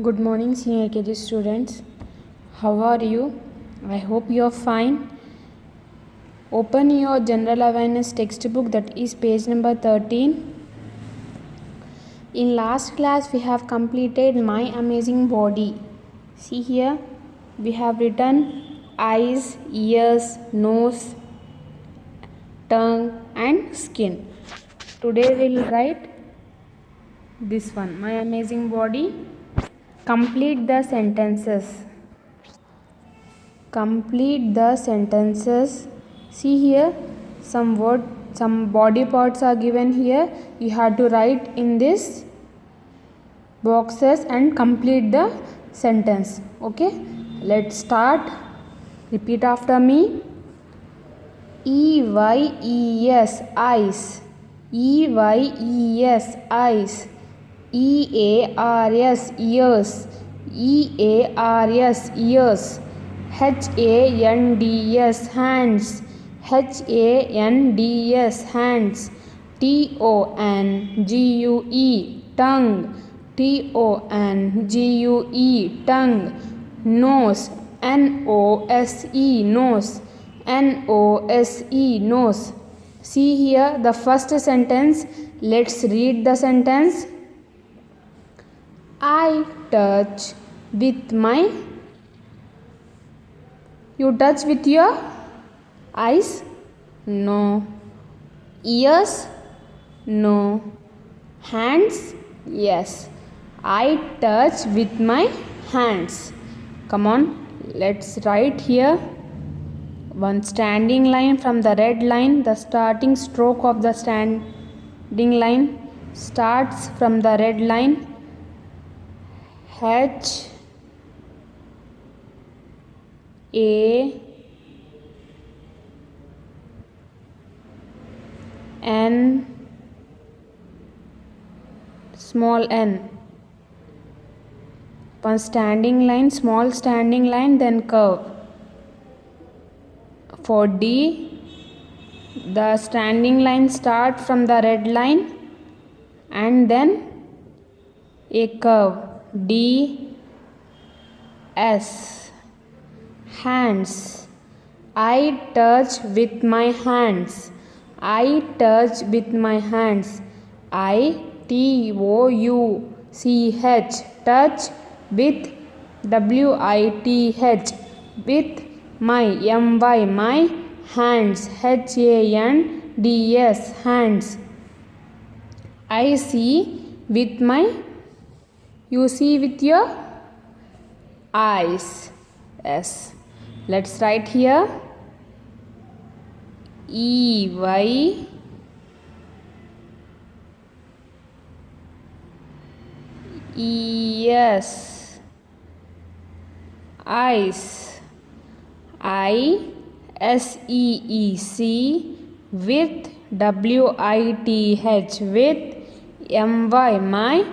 Good morning, senior KG students. How are you? I hope you are fine. Open your general awareness textbook, that is page number 13. In last class, we have completed My Amazing Body. See here, we have written eyes, ears, nose, tongue and skin. Today we will write this one, My Amazing Body. Complete the sentences. Complete the sentences. See here, some body parts are given here. You have to write in this boxes and complete the sentence. Okay, let's start. Repeat after me. EYES, eyes. EYES, eyes. EARS, ears. EARS, ears. HANDS, hands. HANDS, hands. TONGUE, tongue. TONGUE, tongue. Nose. NOSE, nose. NOSE, nose. See here the first sentence. Let's read the sentence. I touch with my. You touch with your eyes? No. Ears? No. Hands? Yes. I touch with my hands. Come on, let's write here. One standing line from the red line. The starting stroke of the standing line starts from the red line. H A N small n. One standing line, small standing line, then curve. For D, the standing line start from the red line and then a curve. D S, hands. I touch with my hands. I touch with my hands. ITOUCH, touch with WITH, with my MY, my hands. HANDS, hands. I see with my. You see with your eyes. Yes. Let's write here. EY ES, eyes. ISEEC, with WITH, with MY, my.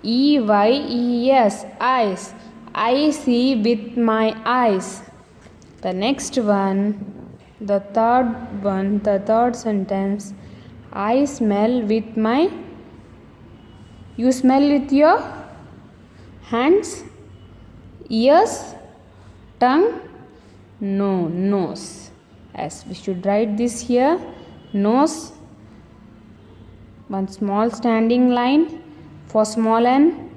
EYES, eyes. I see with my eyes. The next one, the third sentence. I smell with my. You smell with your hands, ears, tongue? No, nose. Yes, we should write this here. Nose. One small standing line for small n.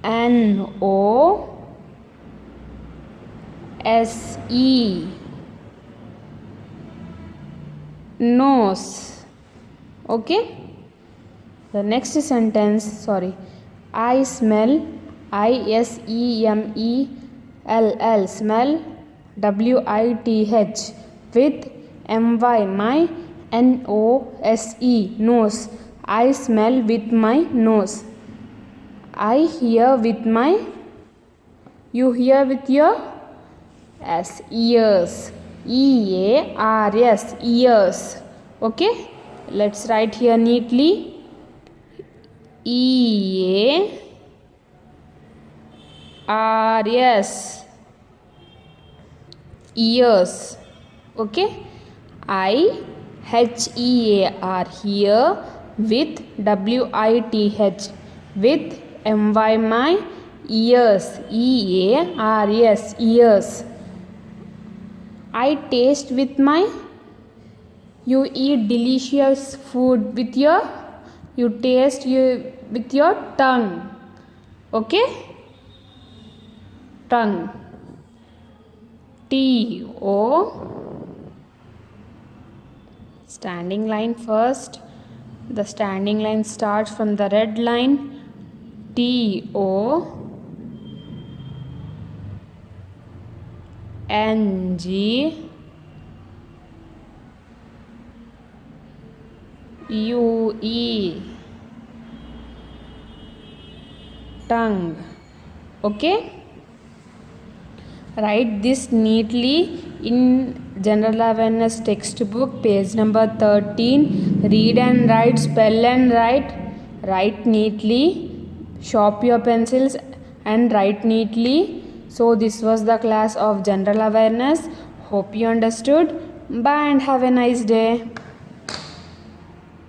NOSE, nose. Okay. The next sentence, I smell, ISEMELL, smell, WITH, with MY, my. NOSE, nose. I smell with my nose. I hear with my. You hear with your. Yes, ears. EARS, ears. Okay, let's write here neatly. EARS, ears. Okay, IHEAR, here, with WITH, with my my ears. EARS, ears. I taste with my, you eat delicious food with your, you taste with your tongue. Okay, tongue. TO, standing line first. The standing line starts from the red line. TO, NG, UE, tongue. Okay, write this neatly in general awareness textbook, page number 13. Read and write, spell and write neatly. Sharpen your pencils and write neatly. So this was the class of general awareness. Hope you understood. Bye and have a nice day.